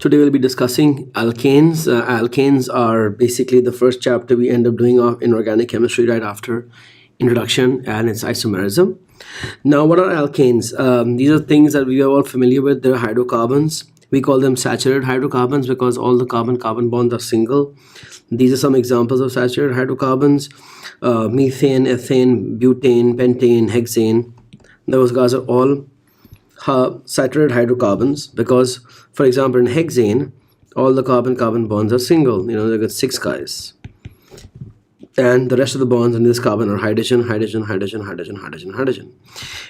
Today we'll be discussing alkanes. Alkanes are basically the first chapter we end up doing in organic chemistry right after introduction and its isomerism. Now, what are alkanes? These are things that we are all familiar with. They're hydrocarbons. We call them saturated hydrocarbons because all the carbon-carbon bonds are single. These are some examples of saturated hydrocarbons. Methane, ethane, butane, pentane, hexane. Those guys are all saturated hydrocarbons because, for example, in hexane, all the carbon-carbon bonds are single. They've got 6 guys. And the rest of the bonds in this carbon are hydrogen, hydrogen, hydrogen, hydrogen, hydrogen, hydrogen.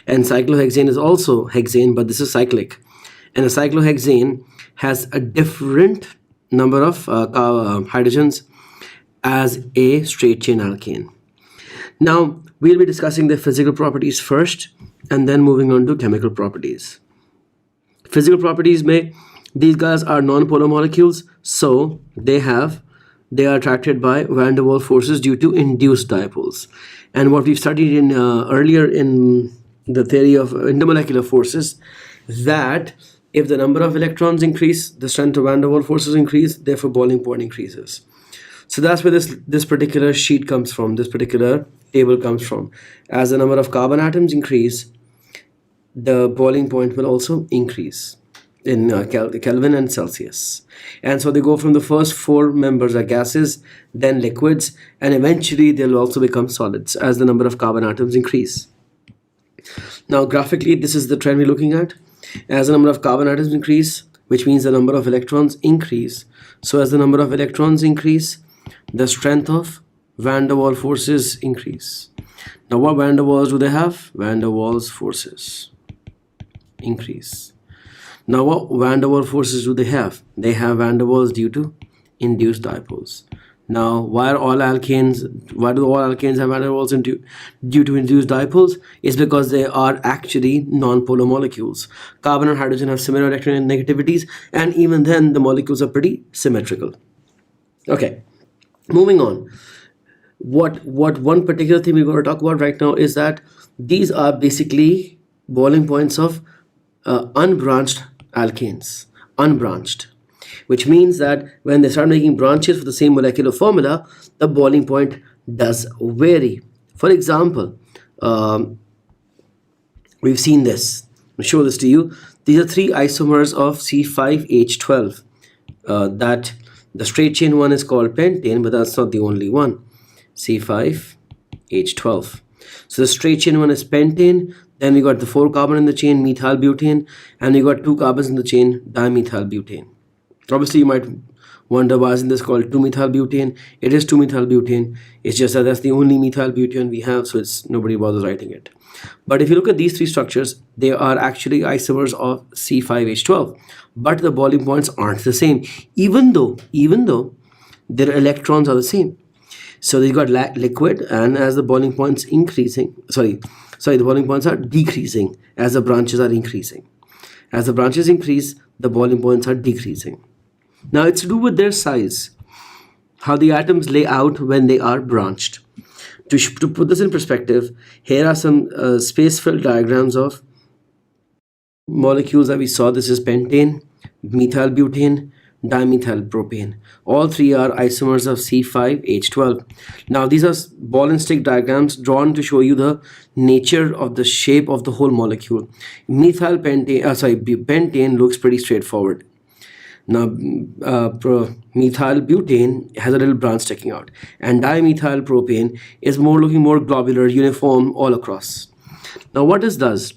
And cyclohexane is also hexane, but this is cyclic. And a cyclohexane has a different number of hydrogens as a straight chain alkane. Now, we'll be discussing the physical properties first and then moving on to chemical properties. Physical properties these guys are non-polar molecules, so they are attracted by van der Waals forces due to induced dipoles. And what we've studied in earlier in the theory of intermolecular forces, that if the number of electrons increase, the strength of van der Waals forces increase, therefore boiling point increases. So that's where this particular sheet comes from, this particular table comes from. As the number of carbon atoms increase, the boiling point will also increase in Kelvin and Celsius. And so they go from the first 4 members are gases, then liquids, and eventually they'll also become solids as the number of carbon atoms increase. Now graphically, this is the trend we're looking at. As the number of carbon atoms increase, which means the number of electrons increase. So as the number of electrons increase, the strength of van der Waals forces increase. Now what van der Waals do they have? Van der Waals forces increase. Now what van der Waals forces do they have? They have van der Waals due to induced dipoles. Now why do all alkanes have van der Waals due to induced dipoles? It's because they are actually non-polar molecules. Carbon and hydrogen have similar electron negativities, and even then the molecules are pretty symmetrical. Okay, moving on. What one particular thing we're going to talk about right now is that these are basically boiling points of unbranched alkanes, unbranched, which means that when they start making branches for the same molecular formula, the boiling point does vary. For example, we've seen this. I'll show this to you. These are 3 isomers of C5H12. That the straight chain one is called pentane, but that's not the only one. C5H12. So the straight chain one is pentane. Then we got the 4 carbon in the chain, methylbutane, and we got 2 carbons in the chain, dimethylbutane. Obviously, you might wonder why isn't this called 2-methylbutane? It is 2-methylbutane. It's just that that's the only methylbutane we have, so nobody bothers writing it. But if you look at these 3 structures, they are actually isomers of C5H12, but the boiling points aren't the same, even though their electrons are the same. So they got liquid, and as the boiling points the boiling points are decreasing as the branches are increasing. As the branches increase, the boiling points are decreasing. Now it's to do with their size, how the atoms lay out when they are branched. To put this in perspective, here are some space-filled diagrams of molecules that we saw. This is pentane, methylbutane, dimethylpropane. All 3 are isomers of C5H12. Now these are ball and stick diagrams drawn to show you the nature of the shape of the whole molecule. Pentane looks pretty straightforward. Now methylbutane has a little branch sticking out, and dimethylpropane is looking more globular, uniform all across. Now what this does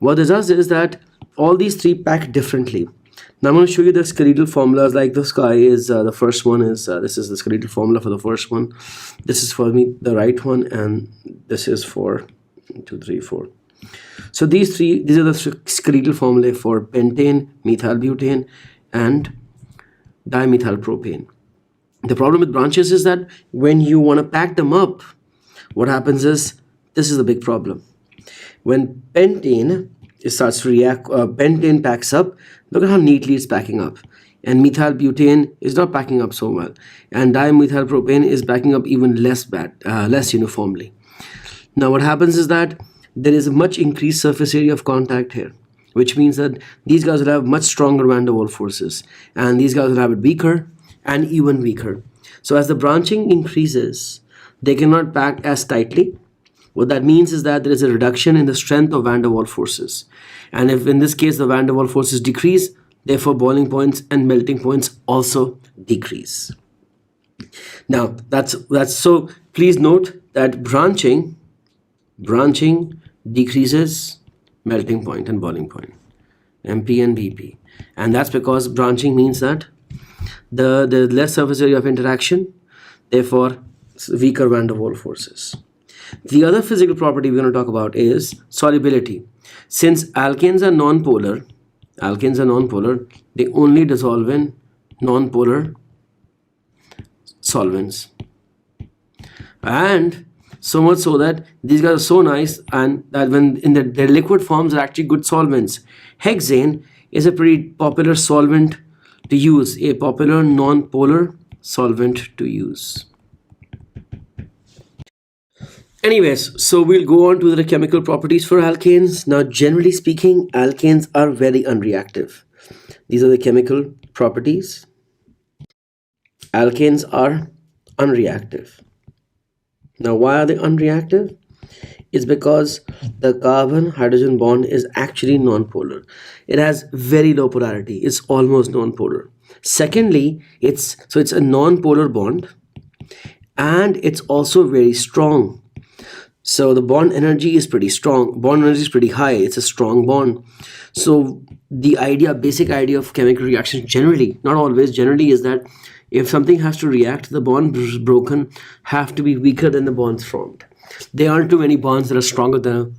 is that all these 3 pack differently. Now I'm going to show you the skeletal formulas. Like this guy is the first one is this is the skeletal formula for the first one. This is for the right one, and this is for 1, 2, 3, 4. So these are the skeletal formulae for pentane, methylbutane, and dimethylpropane. The problem with branches is that when you want to pack them up, what happens is, this is the big problem. When pentane starts to react, pentane packs up, look at how neatly it's packing up. And methylbutane is not packing up so well. And dimethylpropane is packing up even less uniformly. Now what happens is that there is a much increased surface area of contact here. which means that these guys will have much stronger van der Waals forces, and these guys will have it weaker and even weaker. So as the branching increases, they cannot pack as tightly. What that means is that there is a reduction in the strength of van der Waals forces. And if in this case the van der Waals forces decrease, therefore boiling points and melting points also decrease. Now that's so please note that branching decreases melting point and boiling point, MP and BP. And that's because branching means that the less surface area of interaction, therefore weaker van der Waals forces. The other physical property we're going to talk about is solubility. Since alkanes are non-polar, they only dissolve in non-polar solvents. And so much so that these guys are so nice, and that when in their liquid forms are actually good solvents. Hexane is a pretty popular solvent to use, a popular non-polar solvent to use. Anyways, so we'll go on to the chemical properties for alkanes. Now, generally speaking, alkanes are very unreactive. These are the chemical properties. Alkanes are unreactive. Now, why are they unreactive? It's because the carbon-hydrogen bond is actually non-polar. It has very low polarity. It's almost non-polar. Secondly, it's a non-polar bond, and it's also very strong. So the bond energy is pretty strong. Bond energy is pretty high. It's a strong bond. So the basic idea of chemical reactions generally, not always, generally is that if something has to react, the bonds broken have to be weaker than the bonds formed. There aren't too many bonds that are stronger than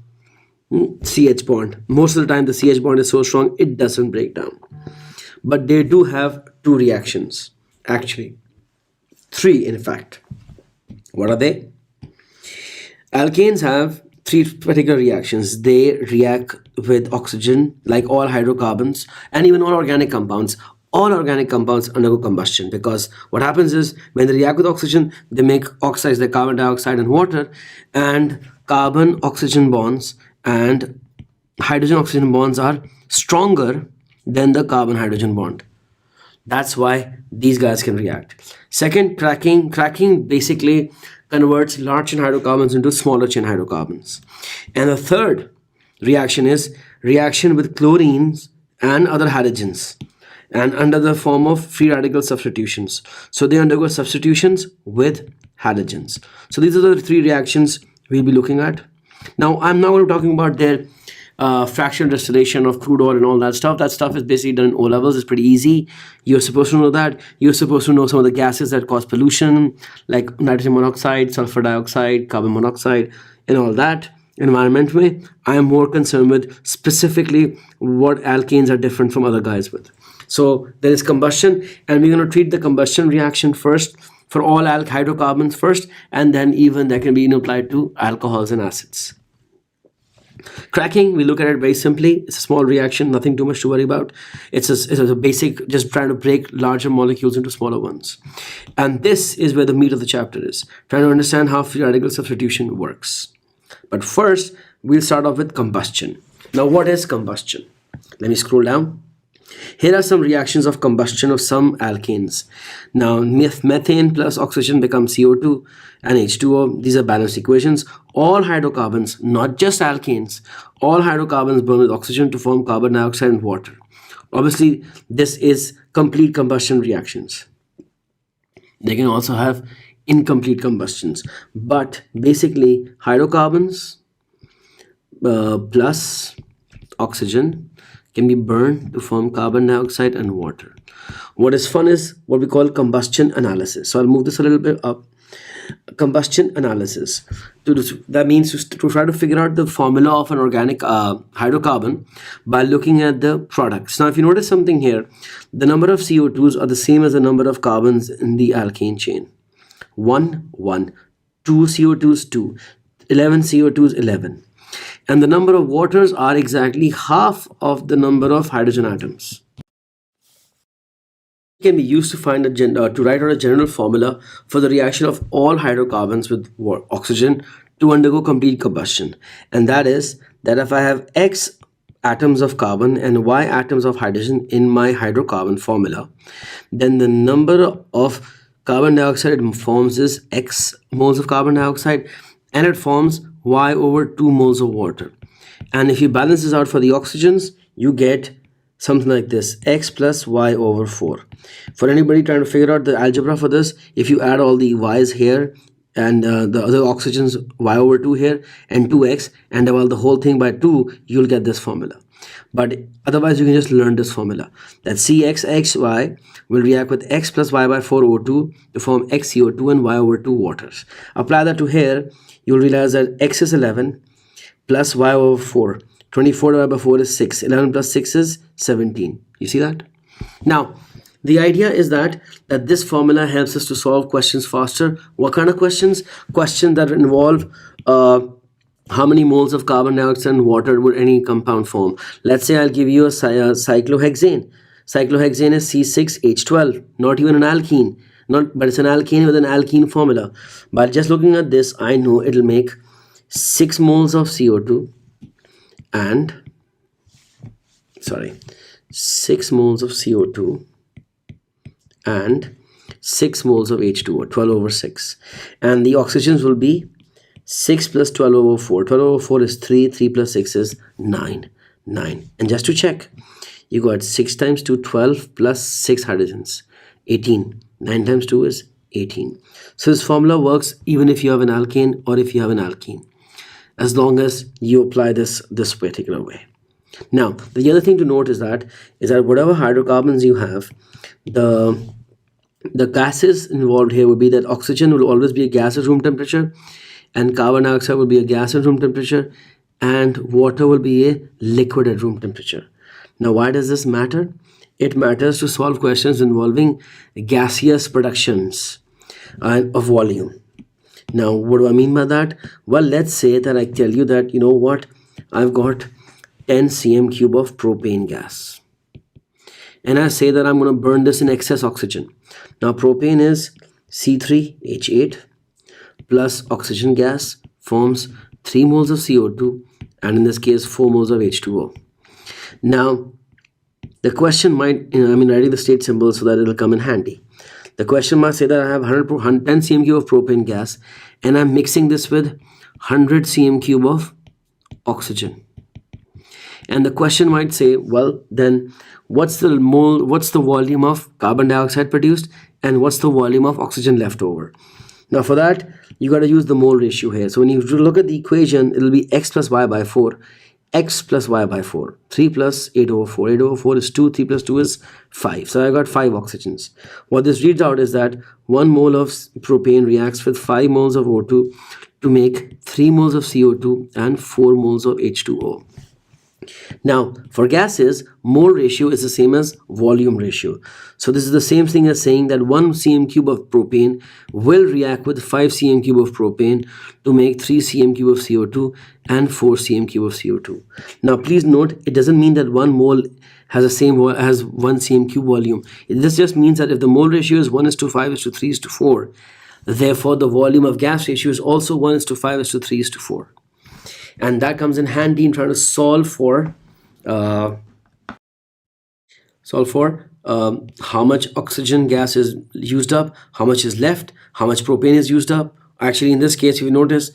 a CH bond. Most of the time the CH bond is so strong it doesn't break down. But they do have two reactions, actually. Three, in fact. What are they? Alkanes have three particular reactions. They react with oxygen, like all hydrocarbons and even all organic compounds. All organic compounds undergo combustion, because what happens is when they react with oxygen, they make oxides like carbon dioxide and water, and carbon-oxygen bonds and hydrogen-oxygen bonds are stronger than the carbon-hydrogen bond. That's why these guys can react. Second, cracking. Cracking basically converts large chain hydrocarbons into smaller chain hydrocarbons. And the third reaction is reaction with chlorines and other halogens, and under the form of free radical substitutions. So they undergo substitutions with halogens. So these are the three reactions we'll be looking at. Now, I'm not going to be talking about their fractional distillation of crude oil and all that stuff. That stuff is basically done in O levels. It's pretty easy. You're supposed to know that. You're supposed to know some of the gases that cause pollution, like nitrogen monoxide, sulfur dioxide, carbon monoxide, and all that. Environment way, I am more concerned with specifically what alkanes are different from other guys with. So there is combustion, and we're going to treat the combustion reaction first for all hydrocarbons first, and then even that can be applied to alcohols and acids. Cracking, we look at it very simply. It's a small reaction, nothing too much to worry about. It's a basic, just trying to break larger molecules into smaller ones. And this is where the meat of the chapter is, trying to understand how free radical substitution works. But first, we'll start off with combustion. Now, what is combustion? Let me scroll down. Here are some reactions of combustion of some alkanes. Now, methane plus oxygen becomes CO2 and H2O. These are balanced equations. All hydrocarbons, not just alkanes, all hydrocarbons burn with oxygen to form carbon dioxide and water. Obviously, this is complete combustion reactions. They can also have incomplete combustions. But basically, hydrocarbons plus oxygen can be burned to form carbon dioxide and water. What is fun is what we call combustion analysis. So I'll move this a little bit up. Combustion analysis. That means to try to figure out the formula of an organic hydrocarbon by looking at the products. Now, if you notice something here, the number of CO2s are the same as the number of carbons in the alkane chain. 1, 1. 2 CO2s, 2. 11 CO2s, 11. And the number of waters are exactly half of the number of hydrogen atoms. It can be used to find to write out a general formula for the reaction of all hydrocarbons with oxygen to undergo complete combustion. And that is that if I have X atoms of carbon and y atoms of hydrogen in my hydrocarbon formula, then the number of carbon dioxide it forms is x moles of carbon dioxide, and it forms y over 2 moles of water. And if you balance this out for the oxygens, you get something like this: x plus y over 4. For anybody trying to figure out the algebra for this, if you add all the y's here and the other oxygens, y over 2 here and 2x, and divide the whole thing by 2, you'll get this formula. But otherwise you can just learn this formula, that CXXY will react with x plus y by 4 over 2 to form x CO2 and y over 2 waters. Apply that to here, you'll realize that x is 11 plus y over 4. 24 divided by 4 is 6. 11 plus 6 is 17. You see that? Now, the idea is that this formula helps us to solve questions faster. What kind of questions? Questions that involve how many moles of carbon dioxide and water would any compound form. Let's say I'll give you a cyclohexane. Cyclohexane is C6H12, not even an alkene, but it's an alkane with an alkene formula. By just looking at this, I know it'll make 6 moles of CO2 and 6 moles of CO2 and 6 moles of H2O, 12 over 6. And the oxygens will be 6 plus 12 over 4. 12 over 4 is 3. 3 plus 6 is 9. And just to check, you got 6 times 2, 12 plus 6 hydrogens, 18. 9 times 2 is 18. So this formula works even if you have an alkane or if you have an alkene, as long as you apply this particular way. Now, the other thing to note is that whatever hydrocarbons you have, the gases involved here would be that oxygen will always be a gas at room temperature, and carbon dioxide will be a gas at room temperature, and water will be a liquid at room temperature. Now, why does this matter? It matters to solve questions involving gaseous productions of volume. Now, what do I mean by that? Well, let's say that I tell you that, you know what, I've got 10 cm cube of propane gas, and I say that I'm going to burn this in excess oxygen. Now, propane is C3H8 plus oxygen gas forms 3 moles of CO2, and in this case 4 moles of H2O. Now, the question might, I'm writing the state symbol so that it'll come in handy. The question might say that I have 10 cm cube of propane gas, and I'm mixing this with 100 cm cube of oxygen. And the question might say, well, then what's the volume of carbon dioxide produced, and what's the volume of oxygen left over? Now, for that, you got to use the mole ratio here. So when you look at the equation, it'll be x plus y by 4. X plus y by 4. 3 plus 8 over 4. 8 over 4 is 2. 3 plus 2 is 5. So I got 5 oxygens. What this reads out is that 1 mole of propane reacts with 5 moles of O2 to make 3 moles of CO2 and 4 moles of H2O. Now, for gases, mole ratio is the same as volume ratio. So this is the same thing as saying that 1 cm cube of propane will react with 5 cm cube of propane to make 3 cm cube of CO2 and 4 cm cube of CO2. Now, please note, it doesn't mean that 1 mole has the same as 1 cm cube volume. This just means that if the mole ratio is 1:5:3:4, therefore the volume of gas ratio is also 1:5:3:4. And that comes in handy in trying to solve for how much oxygen gas is used up, how much is left, how much propane is used up. Actually, in this case, if you notice,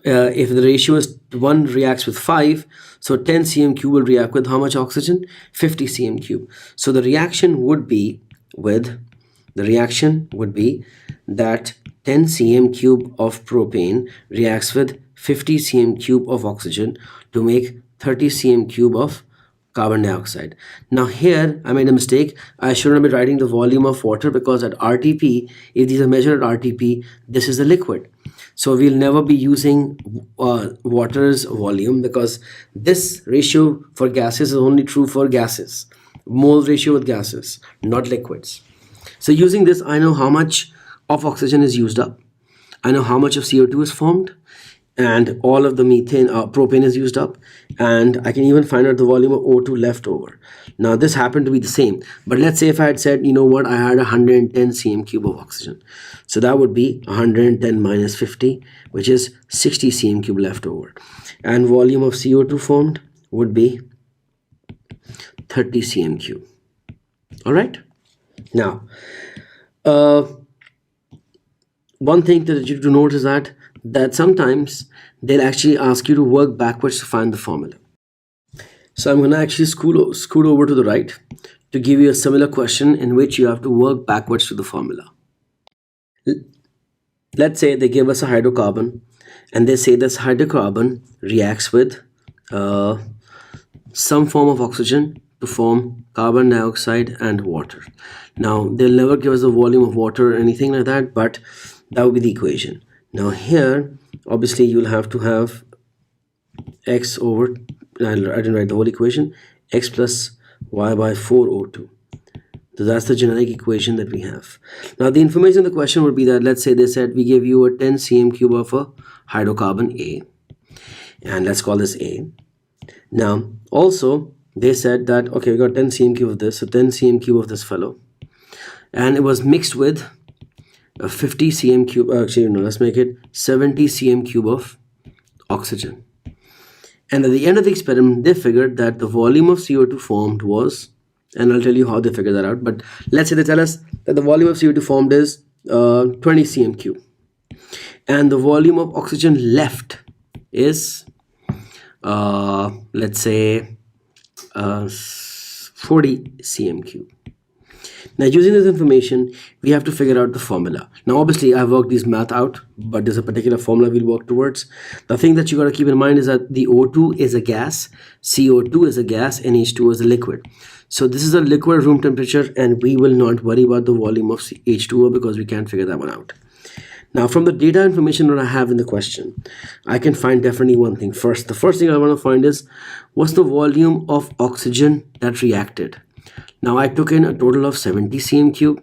if the ratio is 1 reacts with 5, so 10 cm cube will react with how much oxygen? 50 cm cube. So the reaction would be that 10 cm cube of propane reacts with 50 cm cube of oxygen to make 30 cm cube of carbon dioxide. Now here I made a mistake. I shouldn't be writing the volume of water, because at RTP, if these are measured at RTP, this is a liquid. So we'll never be using water's volume, because this ratio for gases is only true for gases. Mole ratio with gases, not liquids. So using this, I know how much of oxygen is used up. I know how much of CO2 is formed, and all of the propane is used up, and I can even find out the volume of O2 left over. Now this happened to be the same, but let's say if I had said, you know what, I had 110 cm cube of oxygen, so that would be 110 minus 50, which is 60 cm cube left over, and volume of CO2 formed would be 30 cm cube. All right. Now, uh, one thing that you to note is that sometimes they'll actually ask you to work backwards to find the formula. So I'm going to actually scoot over to the right to give you a similar question in which you have to work backwards to the formula. Let's say they give us a hydrocarbon and they say this hydrocarbon reacts with uh, some form of oxygen to form carbon dioxide and water. Now they'll never give us the volume of water or anything like that, but that would be the equation. Now here obviously you'll have to have x over, I didn't write the whole equation, x plus y by 4O2. So that's the generic equation that we have. Now the information in the question would be that, let's say they said we give you a 10 cm cube of a hydrocarbon A, and let's call this A. Now also they said that, okay, we got 10 cm cube of this, so 10 cm cube of this fellow, and it was mixed with a 50 cm cube, actually no, let's make it 70 cm cube of oxygen. And at the end of the experiment, they figured that the volume of CO2 formed was, and I'll tell you how they figured that out, but let's say they tell us that the volume of CO2 formed is 20 cm cube, and the volume of oxygen left is, let's say, 40 cm cube. Now using this information, we have to figure out the formula. Now obviously I've worked this math out, but there's a particular formula we'll work towards. The thing that you got to keep in mind is that the O2 is a gas, CO2 is a gas, and H2 is a liquid. So this is a liquid room temperature, and we will not worry about the volume of H2O because we can't figure that one out. Now from the data information that I have in the question, I can find definitely one thing. The first thing I want to find is what's the volume of oxygen that reacted. Now I took in a total of 70 cm cube,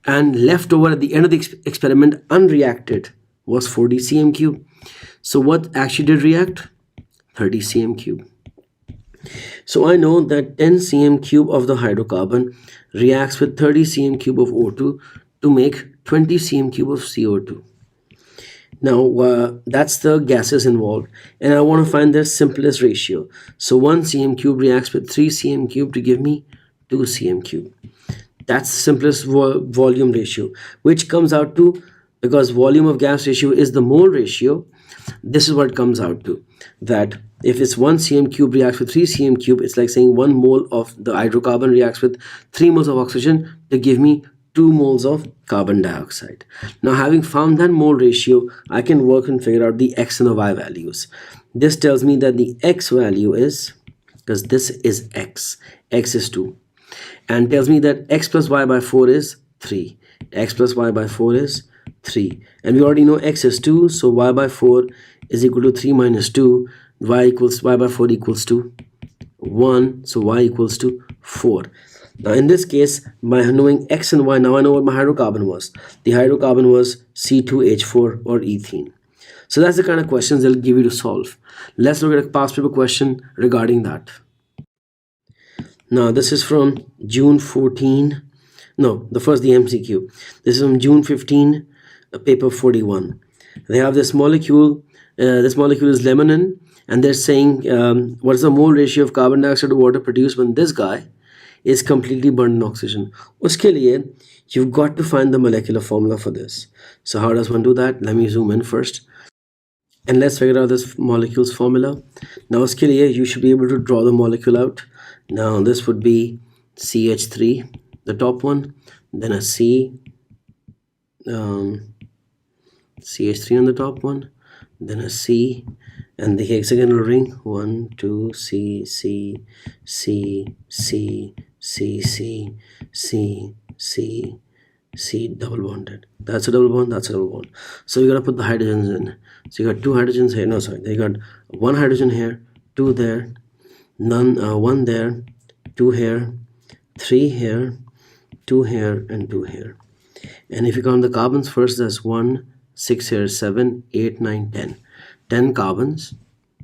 and left over at the end of the experiment unreacted was 40 cm cube. So what actually did react? 30 cm cube. So I know that 10 cm cube of the hydrocarbon reacts with 30 cm cube of O2 to make 20 cm cube of CO2. Now that's the gases involved, and I want to find their simplest ratio. So 1 cm cube reacts with 3 cm cube to give me 2 cm cube. That's the simplest volume ratio, which comes out to, because volume of gas ratio is the mole ratio, this is what it comes out to, that if it's 1 cm cube reacts with 3 cm cube, it's like saying 1 mole of the hydrocarbon reacts with 3 moles of oxygen to give me 2 moles of carbon dioxide. Now having found that mole ratio, I can work and figure out the x and the y values. This tells me that the x value is, because this is x is 2, and tells me that x plus y by 4 is 3, x plus y by 4 is 3, and we already know x is 2, so y by 4 is equal to 3 minus 2, y by 4 equals to 1, so y equals to 4. Now in this case, by knowing x and y, now I know what my hydrocarbon was. The hydrocarbon was C2H4 or ethene. So that's the kind of questions they'll give you to solve. Let's look at a past paper question regarding that. Now this is from June 14, no, the MCQ. This is from June 15, paper 41. They have this molecule is lemon, and they're saying what is the mole ratio of carbon dioxide to water produced when this guy is completely burned in oxygen. Uske liye, you've got to find the molecular formula for this. So how does one do that? Let me zoom in first, and let's figure out this molecule's formula. Now uske liye, you should be able to draw the molecule out. Now this would be CH3, the top one, then a CH3 on the top one, then a C, and the hexagonal ring, 1, 2, C, C, C, C, C, C, C, C, C, double bonded. That's a double bond, that's a double bond. So you gotta put the hydrogens in. So you got 2 hydrogens here, no sorry, you got 1 hydrogen here, 2 there, 1 there, 2 here, 3 here, 2 here, and 2 here. And if you count the carbons first, there's 1, 6 here, 7, 8, 9, 10. 10 carbons,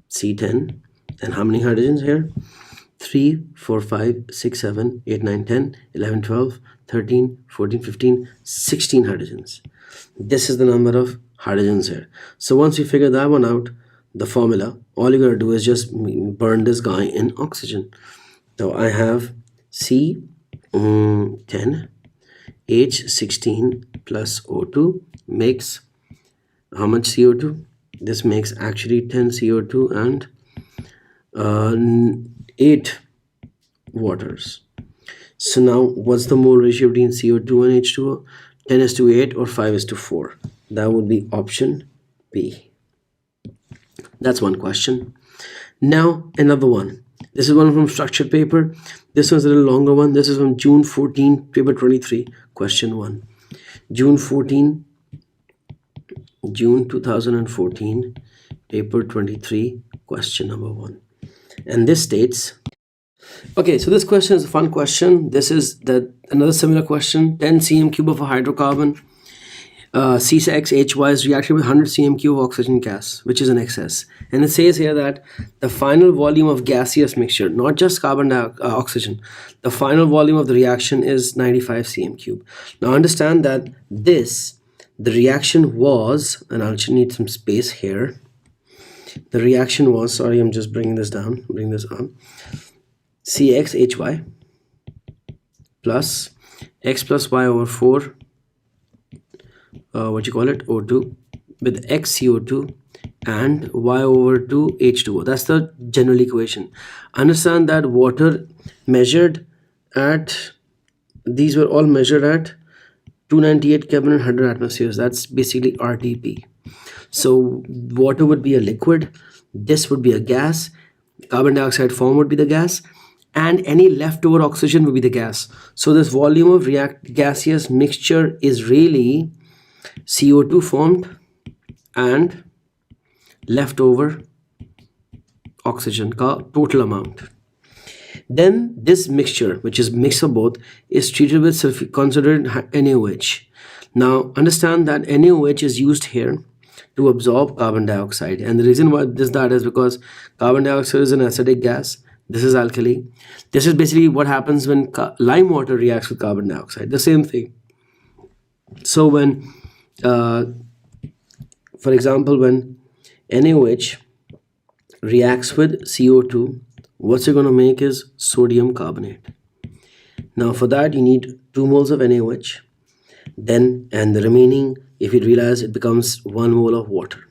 C10. And how many hydrogens here? 3, 4, 5, 6, 7, 8, 9, 10, 11, 12, 13, 14, 15, 16 hydrogens. This is the number of hydrogens here. So once you figure that one out, the formula, all you gotta do is just burn this guy in oxygen. So I have C 10 H16 plus O2 makes how much CO2? This makes actually 10 CO2 and 8 waters. So now what's the mole ratio between CO2 and H2O? 10:8 or 5:4. That would be option B. That's one question. Now another one. This is one from structured paper. This one's a little longer one. This is from June 14, paper 23, question 1. June 2014, paper 23, question number 1. And this states, okay, so this question is a fun question. This is another similar question. 10 cm cube of a hydrocarbon, C6H2 is reacted with 100 cm cube of oxygen gas, which is an excess. And it says here that the final volume of gaseous mixture, not just oxygen, the final volume of the reaction is 95 cm cube. Now understand that the reaction was, and I'll need some space here. The reaction was, sorry, I'm just bring this on, CXHY plus X plus Y over 4, O2 with X CO2 and Y over 2 H2O. That's the general equation. Understand that water measured at, these were all measured at 298 Kelvin and 100 atmospheres. That's basically RTP. So water would be a liquid, this would be a gas, carbon dioxide form would be the gas, and any leftover oxygen would be the gas. So this volume of gaseous mixture is really CO2 formed and leftover oxygen ka total amount. Then this mixture, which is mix of both, is treated with considered NaOH. Now understand that NaOH is used here to absorb carbon dioxide, and the reason why that is because carbon dioxide is an acidic gas. This is alkali. This is basically what happens when lime water reacts with carbon dioxide, the same thing. So when for example, when NaOH reacts with CO2, what's it going to make is sodium carbonate. Now for that you need 2 moles of NaOH, then, and the remaining, if you realize, it becomes 1 mole of water.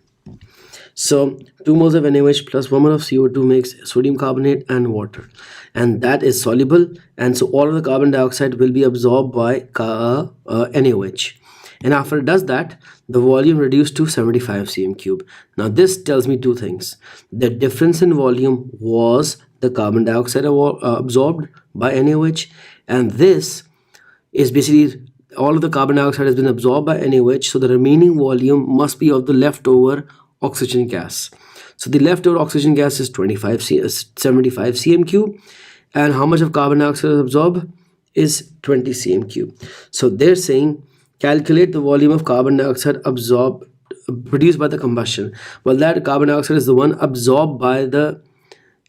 So 2 moles of NaOH plus 1 mole of CO2 makes sodium carbonate and water, and that is soluble, and so all of the carbon dioxide will be absorbed by NaOH. And after it does that, the volume reduced to 75 cm cube. Now this tells me two things. The difference in volume was the carbon dioxide absorbed by NaOH, and this is basically all of the carbon dioxide has been absorbed by NaOH, so the remaining volume must be of the leftover oxygen gas. So the leftover oxygen gas is 75 cm cube, and how much of carbon dioxide is absorbed is 20 cm cube. So they're saying calculate the volume of carbon dioxide produced by the combustion. Well, that carbon dioxide is the one absorbed by the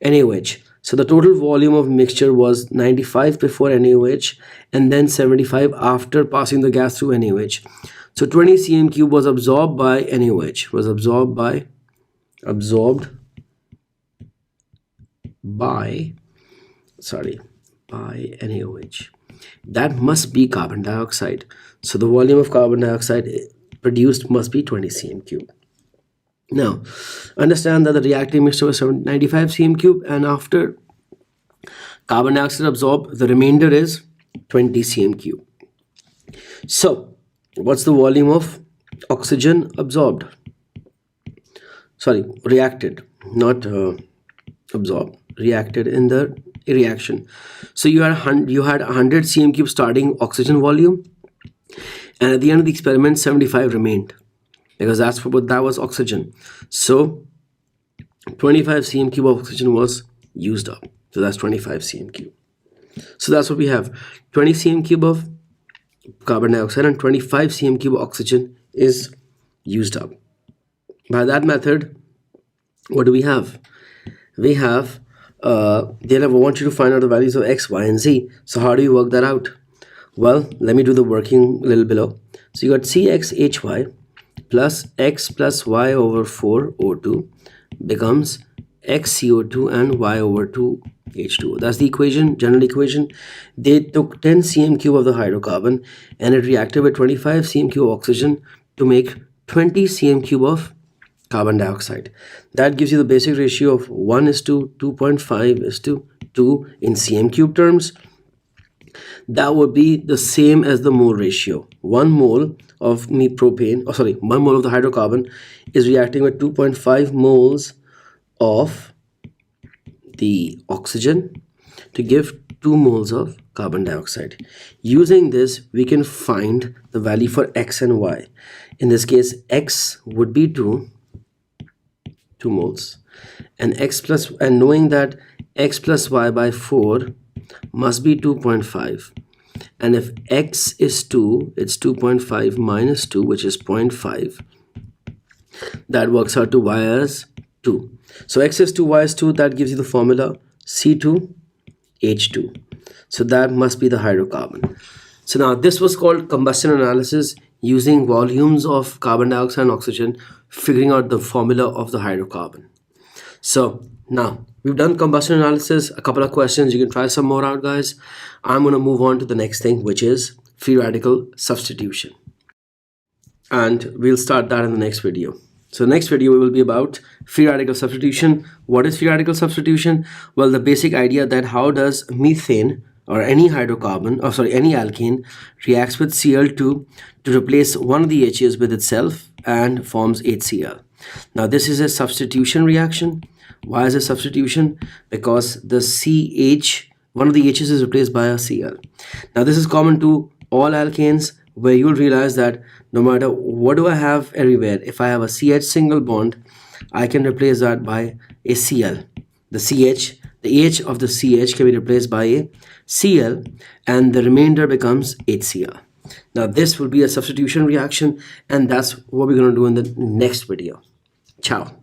NaOH. So the total volume of mixture was 95 before NaOH and then 75 after passing the gas through NaOH. So 20 cm cube was absorbed by NaOH, was absorbed by NaOH. That must be carbon dioxide. So the volume of carbon dioxide produced must be 20 cm cube. Now, understand that the reacting mixture was 95 cm cube, and after carbon dioxide absorbed, the remainder is 20 cm cube. So, what's the volume of oxygen absorbed? Sorry, reacted, not absorbed, reacted in the reaction. So you had 100 cm cube starting oxygen volume, and at the end of the experiment 75 remained, because that was oxygen. So 25 cm cube of oxygen was used up. So that's 25 cm cube. So that's what we have. 20 cm cube of carbon dioxide and 25 cm cube of oxygen is used up. By that method, what do we have? We have they'll want you to find out the values of x, y, and z. So how do you work that out? Well, let me do the working a little below. So you got CXHY plus x plus y over 4 O2 becomes X CO2 and Y over 2 H2O. That's the equation, general equation. They took 10 cm cube of the hydrocarbon and it reacted with 25 cm cube of oxygen to make 20 cm cube of carbon dioxide. That gives you the basic ratio of 1 is to 2.5 is to 2 in cm cube terms. That would be the same as the mole ratio. 1 mole of propane, 1 mole of the hydrocarbon is reacting with 2.5 moles of the oxygen to give 2 moles of carbon dioxide. Using this, we can find the value for X and Y. In this case, X would be 2 moles, and knowing that X plus Y by 4 must be 2.5, and if X is 2, it's 2.5 minus 2, which is 0.5. That works out to Y as 2. So X is 2, Y is 2. That gives you the formula C2H2. So that must be the hydrocarbon. So now this was called combustion analysis, using volumes of carbon dioxide and oxygen, figuring out the formula of the hydrocarbon. So now we've done combustion analysis, a couple of questions. You can try some more out, guys. I'm going to move on to the next thing, which is free radical substitution. And we'll start that in the next video. So next video will be about free radical substitution. What is free radical substitution? Well, the basic idea that how does methane or any hydrocarbon, any alkane reacts with Cl2 to replace one of the H's with itself and forms HCl. Now this is a substitution reaction. Why is it substitution? Because the CH, one of the H's is replaced by a Cl. Now this is common to all alkanes, where you'll realize that no matter what do I have everywhere, if I have a CH single bond, I can replace that by a Cl. The H of the CH can be replaced by a Cl, and the remainder becomes HCl. Now this will be a substitution reaction, and that's what we're going to do in the next video. Ciao.